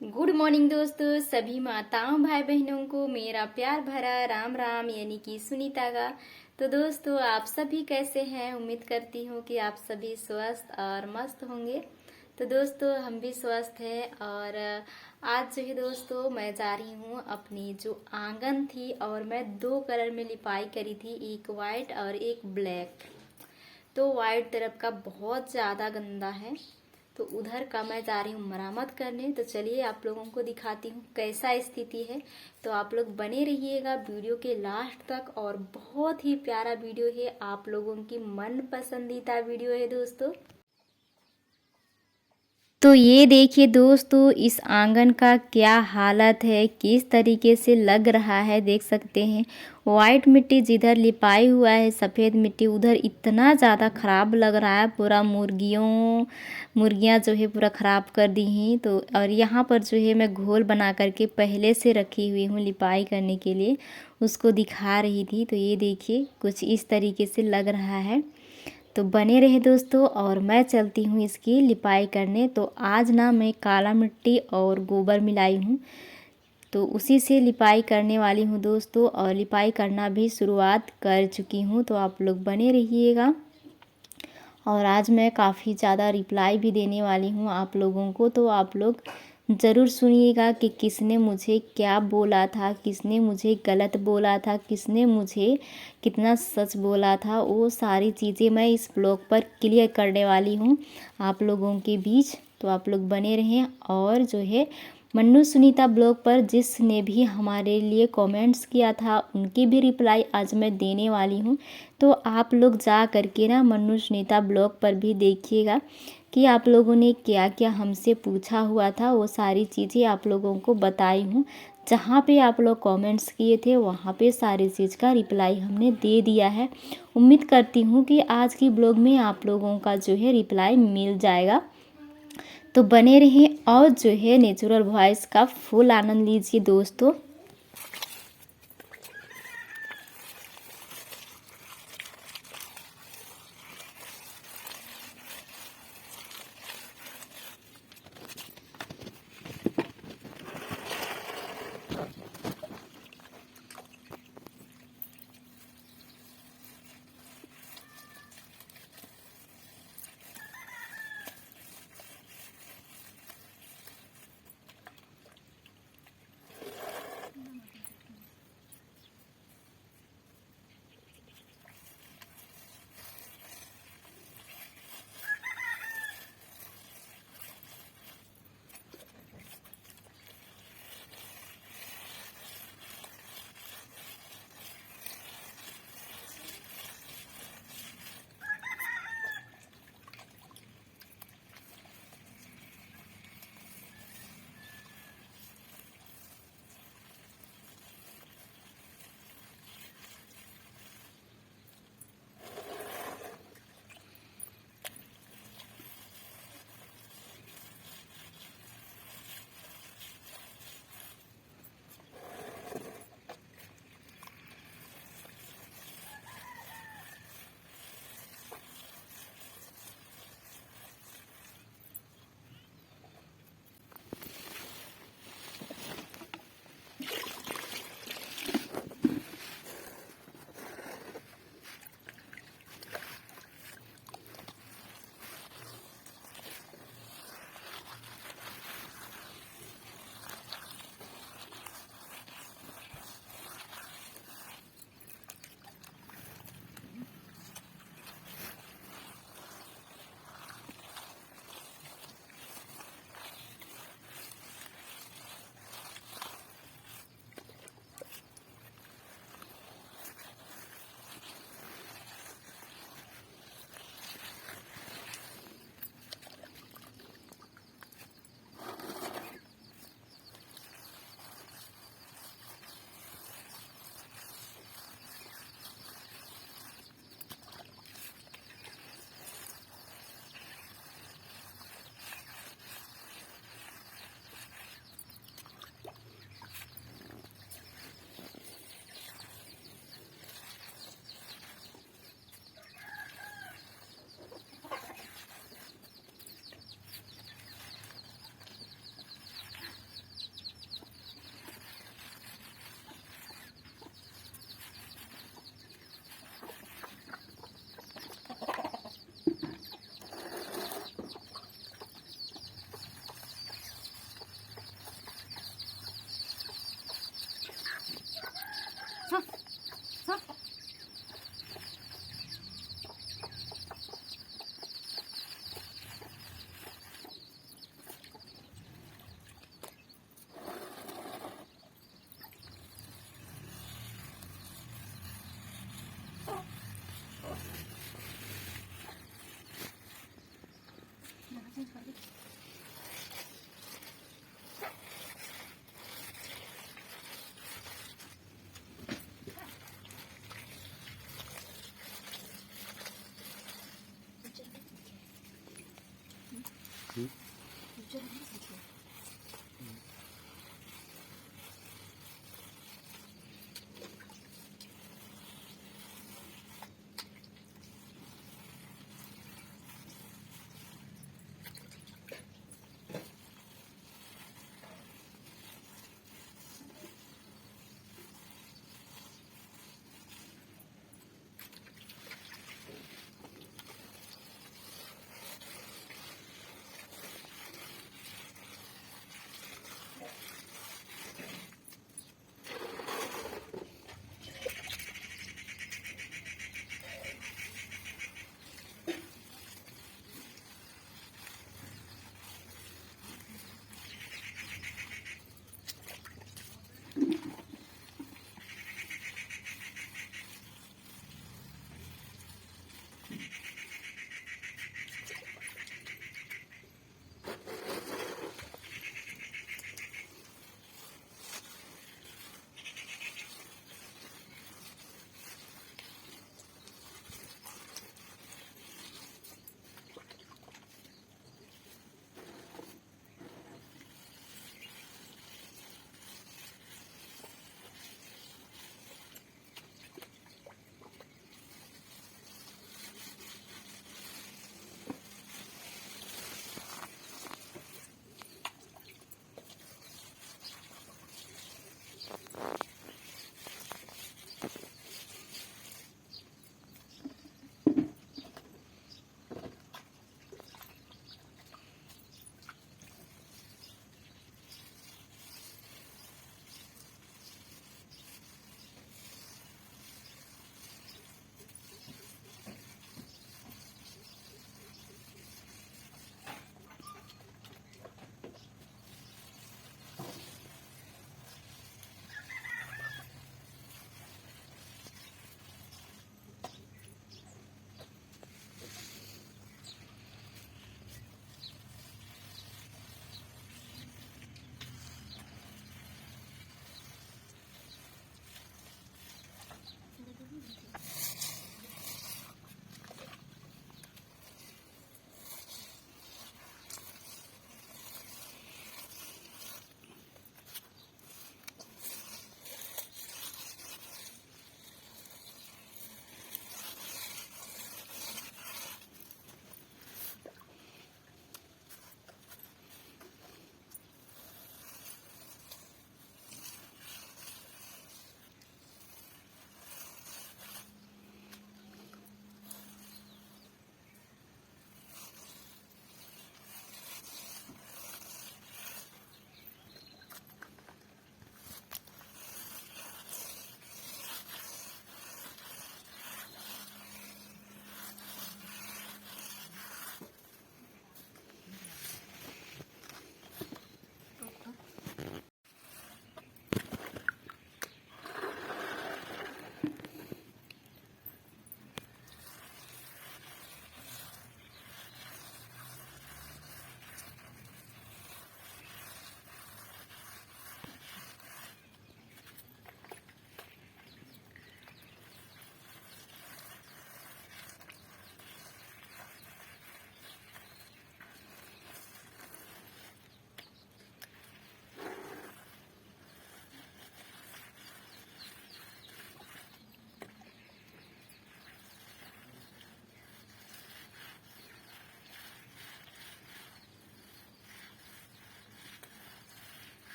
Good morning दोस्तों, सभी माताओं भाई बहनों को मेरा प्यार भरा राम राम, यानी कि सुनीता का। तो दोस्तों, आप सभी कैसे हैं? उम्मीद करती हूँ कि आप सभी स्वस्थ और मस्त होंगे। तो दोस्तों, हम भी स्वस्थ हैं। और आज जो है दोस्तों, मैं जा रही हूँ अपनी जो आंगन थी, और मैं 2 कलर में लिपाई करी थी, एक वाइट और एक ब्लैक। तो वाइट तरफ का बहुत ज़्यादा गंदा है, तो उधर का मैं जा रही हूँ मरम्मत करने। तो चलिए आप लोगों को दिखाती हूँ कैसा स्थिति है। तो आप लोग बने रहिएगा वीडियो के लास्ट तक, और बहुत ही प्यारा वीडियो है, आप लोगों की मन पसंदीदा वीडियो है दोस्तों। तो ये देखिए दोस्तों, इस आंगन का क्या हालत है, किस तरीके से लग रहा है, देख सकते हैं। वाइट मिट्टी जिधर लिपाई हुआ है, सफ़ेद मिट्टी उधर इतना ज़्यादा ख़राब लग रहा है। पूरा मुर्गियाँ जो है पूरा ख़राब कर दी हैं। तो और यहाँ पर जो है मैं घोल बना करके पहले से रखी हुई हूँ लिपाई करने के लिए, उसको दिखा रही थी। तो ये देखिए कुछ इस तरीके से लग रहा है। तो बने रहे दोस्तों, और मैं चलती हूँ इसकी लिपाई करने। तो आज ना मैं काला मिट्टी और गोबर मिलाई हूँ, तो उसी से लिपाई करने वाली हूँ दोस्तों। और लिपाई करना भी शुरुआत कर चुकी हूँ, तो आप लोग बने रहिएगा। और आज मैं काफ़ी ज़्यादा रिप्लाई भी देने वाली हूँ आप लोगों को, तो आप लोग ज़रूर सुनिएगा कि किसने मुझे क्या बोला था, किसने मुझे गलत बोला था, किसने मुझे कितना सच बोला था। वो सारी चीज़ें मैं इस ब्लॉग पर क्लियर करने वाली हूँ आप लोगों के बीच। तो आप लोग बने रहें। और जो है मन्नू सुनीता ब्लॉग पर जिसने भी हमारे लिए कमेंट्स किया था, उनकी भी रिप्लाई आज मैं देने वाली हूँ। तो आप लोग जा करके ना मन्नू सुनीता ब्लॉग पर भी देखिएगा कि आप लोगों ने क्या क्या हमसे पूछा हुआ था। वो सारी चीज़ें आप लोगों को बताई हूँ। जहाँ पे आप लोग कमेंट्स किए थे, वहाँ पे सारी चीज़ का रिप्लाई हमने दे दिया है। उम्मीद करती हूँ कि आज की ब्लॉग में आप लोगों का जो है रिप्लाई मिल जाएगा। तो बने रहें, और जो है नेचुरल वॉइस का फुल आनंद लीजिए दोस्तों।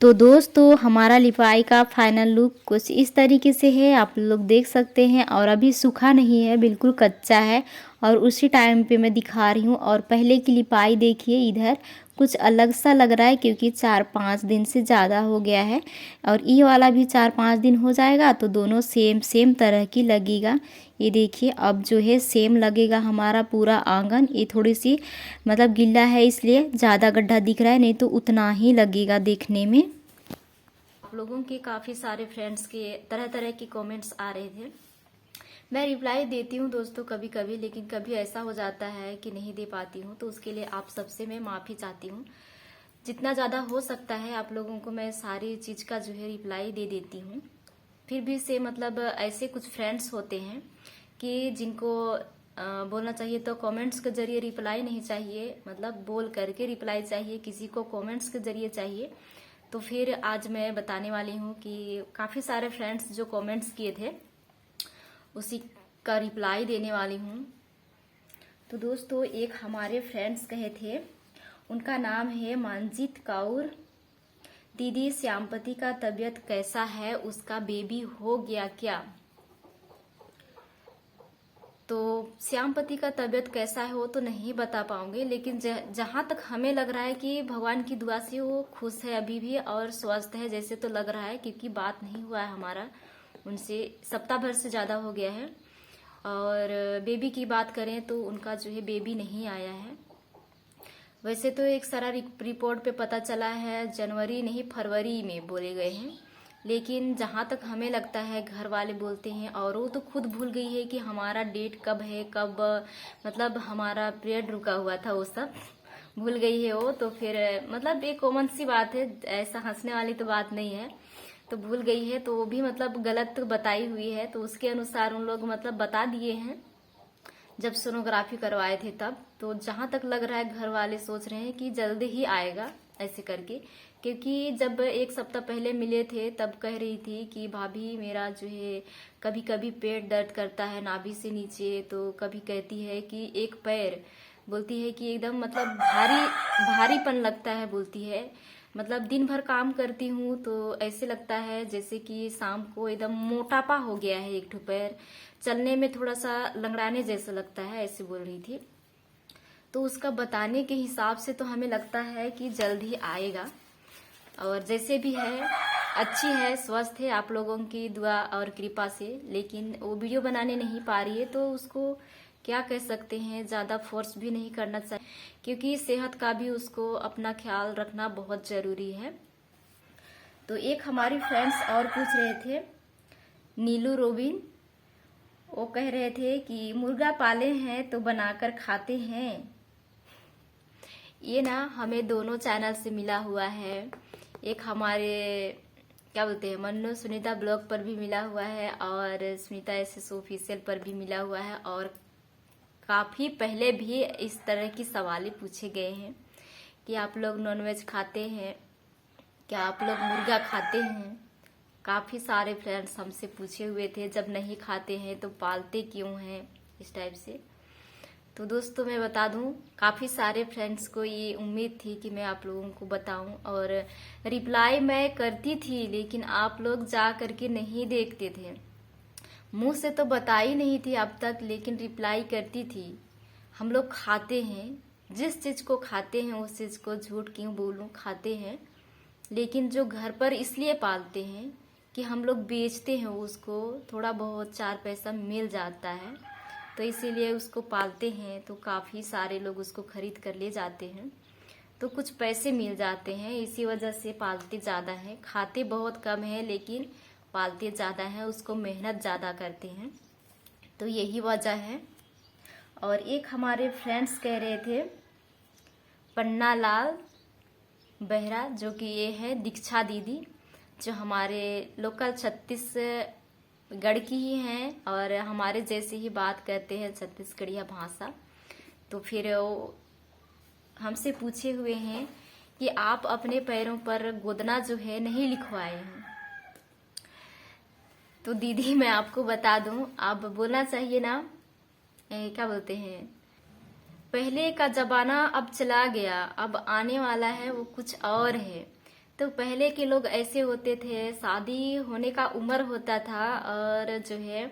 तो दोस्तों हमारा लिपाई का फाइनल लुक कुछ इस तरीके से है, आप लोग देख सकते हैं। और अभी सूखा नहीं है, बिल्कुल कच्चा है और उसी टाइम पे मैं दिखा रही हूँ। और पहले की लिपाई देखिए, इधर कुछ अलग सा लग रहा है क्योंकि 4-5 दिन से ज़्यादा हो गया है। और ये वाला भी 4-5 दिन हो जाएगा तो दोनों सेम सेम तरह की लगेगा। ये देखिए अब जो है सेम लगेगा हमारा पूरा आंगन। ये थोड़ी सी मतलब गिल्ला है इसलिए ज़्यादा गड्ढा दिख रहा है, नहीं तो उतना ही लगेगा देखने में। आप लोगों के काफ़ी सारे फ्रेंड्स के तरह तरह के कमेंट्स आ रहे थे। मैं रिप्लाई देती हूँ दोस्तों कभी कभी, लेकिन कभी ऐसा हो जाता है कि नहीं दे पाती हूँ, तो उसके लिए आप सबसे मैं माफ़ी चाहती हूँ। जितना ज़्यादा हो सकता है आप लोगों को मैं सारी चीज़ का जो है रिप्लाई दे देती हूँ। फिर भी से मतलब ऐसे कुछ फ्रेंड्स होते हैं कि जिनको बोलना चाहिए तो कमेंट्स के जरिए रिप्लाई नहीं चाहिए, मतलब बोल करके रिप्लाई चाहिए, किसी को कमेंट्स के जरिए चाहिए। तो फिर आज मैं बताने वाली हूँ कि काफ़ी सारे फ्रेंड्स जो कमेंट्स किए थे उसी का रिप्लाई देने वाली हूँ। तो दोस्तों, एक हमारे फ्रेंड्स कहे थे, उनका नाम है मंजीत कौर। दीदी, श्यामपति का तबीयत कैसा है, उसका बेबी हो गया क्या? तो श्यामपति का तबीयत कैसा है वो तो नहीं बता पाऊंगे, लेकिन जहाँ तक हमें लग रहा है कि भगवान की दुआ से वो खुश है अभी भी और स्वस्थ है जैसे तो लग रहा है, क्योंकि बात नहीं हुआ है हमारा उनसे, सप्ताह भर से ज़्यादा हो गया है। और बेबी की बात करें तो उनका जो है बेबी नहीं आया है। वैसे तो एक सारा रिपोर्ट पे पता चला है जनवरी नहीं फरवरी में बोले गए हैं, लेकिन जहाँ तक हमें लगता है घर वाले बोलते हैं, और वो तो खुद भूल गई है कि हमारा डेट कब है, कब मतलब हमारा पीरियड रुका हुआ था, वो सब भूल गई है वो। तो फिर मतलब एक कॉमन सी बात है, ऐसा हंसने वाली तो बात नहीं है। तो भूल गई है तो वो भी मतलब गलत बताई हुई है, तो उसके अनुसार उन लोग मतलब बता दिए हैं जब सोनोग्राफी करवाए थे तब। तो जहाँ तक लग रहा है घर वाले सोच रहे हैं कि जल्दी ही आएगा ऐसे करके, क्योंकि जब एक सप्ताह पहले मिले थे तब कह रही थी कि भाभी मेरा जो है कभी कभी पेट दर्द करता है नाभि से नीचे, तो कभी कहती है कि एक पैर, बोलती है कि एकदम मतलब भारीपन लगता है, बोलती है मतलब दिन भर काम करती हूँ तो ऐसे लगता है जैसे कि शाम को एकदम मोटापा हो गया है, एक ठो पैर चलने में थोड़ा सा लंगड़ाने जैसा लगता है, ऐसे बोल रही थी। तो उसका बताने के हिसाब से तो हमें लगता है कि जल्द ही आएगा, और जैसे भी है अच्छी है, स्वस्थ है आप लोगों की दुआ और कृपा से। लेकिन वो वीडियो बनाने नहीं पा रही है तो उसको क्या कह सकते हैं, ज़्यादा फोर्स भी नहीं करना चाहिए, क्योंकि सेहत का भी उसको अपना ख्याल रखना बहुत ज़रूरी है। तो एक हमारी फ्रेंड्स और पूछ रहे थे, नीलू रोबिन, वो कह रहे थे कि मुर्गा पाले हैं तो बनाकर खाते हैं। ये ना हमें दोनों चैनल से मिला हुआ है, एक हमारे क्या बोलते हैं मन्नू सुनीता ब्लॉग पर भी मिला हुआ है और सुनीता SS ऑफिशियल पर भी मिला हुआ है, और काफ़ी पहले भी इस तरह की सवाल पूछे गए हैं कि आप लोग नॉनवेज खाते हैं क्या, आप लोग मुर्गा खाते हैं। काफ़ी सारे फ्रेंड्स हमसे पूछे हुए थे, जब नहीं खाते हैं तो पालते क्यों हैं, इस टाइप से। तो दोस्तों मैं बता दूं, काफ़ी सारे फ्रेंड्स को ये उम्मीद थी कि मैं आप लोगों को बताऊं, और रिप्लाई मैं करती थी लेकिन आप लोग जा करके नहीं देखते थे। मुंह से तो बताई नहीं थी अब तक, लेकिन रिप्लाई करती थी। हम लोग खाते हैं, जिस चीज़ को खाते हैं उस चीज़ को झूठ क्यों बोलूं, खाते हैं। लेकिन जो घर पर इसलिए पालते हैं कि हम लोग बेचते हैं उसको, थोड़ा बहुत 4 पैसा मिल जाता है तो इसीलिए उसको पालते हैं। तो काफ़ी सारे लोग उसको खरीद कर ले जाते हैं तो कुछ पैसे मिल जाते हैं, इसी वजह से पालते ज़्यादा हैं। खाते बहुत कम है लेकिन पालते ज़्यादा हैं, उसको मेहनत ज़्यादा करते हैं, तो यही वजह है। और एक हमारे फ्रेंड्स कह रहे थे, पन्ना लाल बेहरा, जो कि ये है दीक्षा दीदी, जो हमारे लोकल छत्तीसगढ़ की ही हैं और हमारे जैसे ही बात करते हैं छत्तीसगढ़िया भाषा। तो फिर वो हमसे पूछे हुए हैं कि आप अपने पैरों पर गोदना जो है नहीं लिखवाए हैं। तो दीदी मैं आपको बता दूं, आप बोलना चाहिए ना क्या बोलते हैं, पहले का जमाना अब चला गया, अब आने वाला है वो कुछ और है। तो पहले के लोग ऐसे होते थे, शादी होने का उम्र होता था और जो है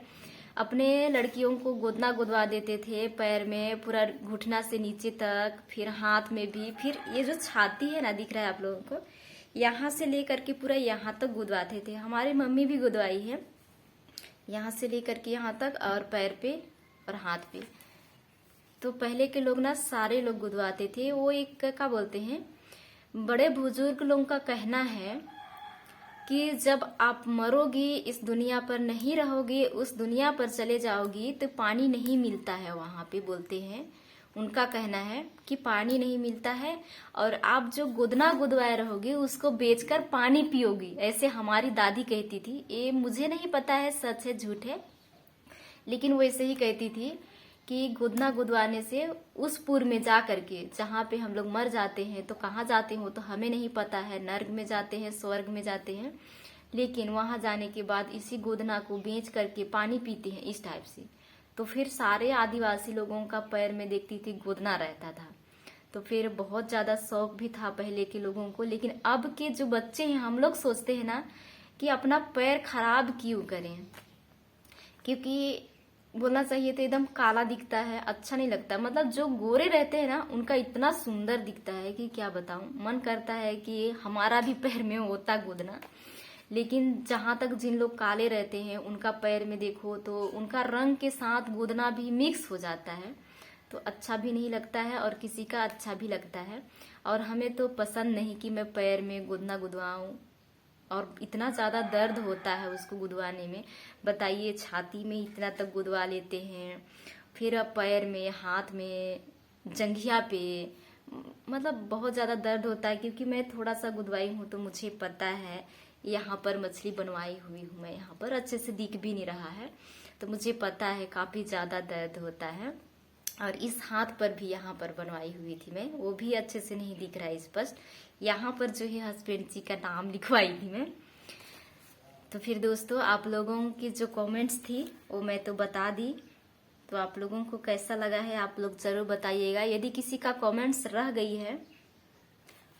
अपने लड़कियों को गोदना गोदवा देते थे, पैर में पूरा घुटना से नीचे तक, फिर हाथ में भी, फिर ये जो छाती है ना दिख रहा है आप लोगों को, यहाँ से लेकर के पूरा यहाँ तक गुदवाते थे। हमारी मम्मी भी गुदवाई है, यहाँ से लेकर के यहाँ तक, और पैर पे और हाथ पे। तो पहले के लोग ना सारे लोग गुदवाते थे। वो एक क्या बोलते हैं, बड़े बुजुर्ग लोगों का कहना है कि जब आप मरोगी, इस दुनिया पर नहीं रहोगी, उस दुनिया पर चले जाओगी तो पानी नहीं मिलता है वहाँ पे, बोलते हैं। उनका कहना है कि पानी नहीं मिलता है और आप जो गोदना गुदवाए रहोगे उसको बेचकर पानी पियोगी, ऐसे हमारी दादी कहती थी। ये मुझे नहीं पता है सच है झूठ है, लेकिन वो ऐसे ही कहती थी कि गुदना गुदवाने से उस पुर में जा करके जहाँ पे हम लोग मर जाते हैं, तो कहाँ जाते हो तो हमें नहीं पता है, नर्क में जाते हैं, स्वर्ग में जाते हैं, लेकिन वहाँ जाने के बाद इसी गोदना को बेच करके पानी पीते हैं, इस टाइप से। तो फिर सारे आदिवासी लोगों का पैर में देखती थी गोदना रहता था। तो फिर बहुत ज़्यादा शौक भी था पहले के लोगों को। लेकिन अब के जो बच्चे हैं, हम लोग सोचते हैं ना कि अपना पैर खराब क्यों करें, क्योंकि बोलना चाहिए तो एकदम काला दिखता है, अच्छा नहीं लगता। मतलब जो गोरे रहते हैं ना, उनका इतना सुंदर दिखता है कि क्या बताऊं। मन करता है कि हमारा भी पैर में होता गोदना। लेकिन जहां तक जिन लोग काले रहते हैं, उनका पैर में देखो तो उनका रंग के साथ गोदना भी मिक्स हो जाता है, तो अच्छा भी नहीं लगता है और किसी का अच्छा भी लगता है। और हमें तो पसंद नहीं कि मैं पैर में गोदना गुदवाऊं, और इतना ज़्यादा दर्द होता है उसको गुदवाने में। बताइए, छाती में इतना तक गुदवा लेते हैं, फिर अब पैर में, हाथ में, जंघिया पे, मतलब बहुत ज़्यादा दर्द होता है। क्योंकि मैं थोड़ा सा गुदवाई हूँ तो मुझे पता है। यहाँ पर मछली बनवाई हुई हूँ मैं, यहाँ पर अच्छे से दिख भी नहीं रहा है, तो मुझे पता है काफ़ी ज़्यादा दर्द होता है। और इस हाथ पर भी यहाँ पर बनवाई हुई थी मैं, वो भी अच्छे से नहीं दिख रहा है स्पष्ट। यहाँ पर जो है हस्बैंड जी का नाम लिखवाई थी मैं। तो फिर दोस्तों, आप लोगों की जो कमेंट्स थी वो मैं तो बता दी, तो आप लोगों को कैसा लगा है आप लोग जरूर बताइएगा। यदि किसी का कमेंट्स रह गई है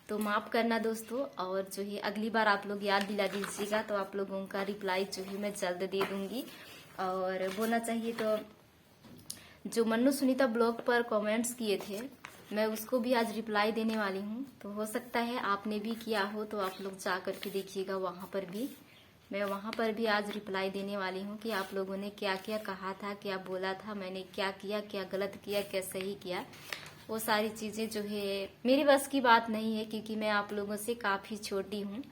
तो माफ करना दोस्तों, और जो है अगली बार आप लोग याद दिला दीजिएगा, तो आप लोगों का रिप्लाई जो है मैं जल्द दे दूंगी। और बोलना चाहिए तो जो मन्नू सुनीता ब्लॉग पर कमेंट्स किए थे, मैं उसको भी आज रिप्लाई देने वाली हूँ। तो हो सकता है आपने भी किया हो, तो आप लोग जा करके देखिएगा, वहाँ पर भी मैं वहाँ पर भी आज रिप्लाई देने वाली हूँ कि आप लोगों ने क्या क्या कहा था, क्या बोला था, मैंने क्या किया, क्या गलत किया, क्या सही किया। वो सारी चीज़ें जो है मेरी बस की बात नहीं है, क्योंकि मैं आप लोगों से काफ़ी छोटी हूँ,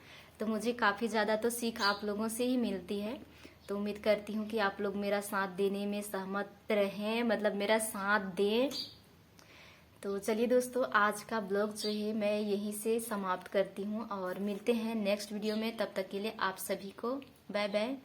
तो मुझे काफ़ी ज़्यादा तो सीख आप लोगों से ही मिलती है। तो उम्मीद करती हूँ कि आप लोग मेरा साथ देने में सहमत रहें, मतलब मेरा साथ दें। तो चलिए दोस्तों, आज का ब्लॉग जो है मैं यहीं से समाप्त करती हूँ, और मिलते हैं नेक्स्ट वीडियो में। तब तक के लिए आप सभी को बाय बाय।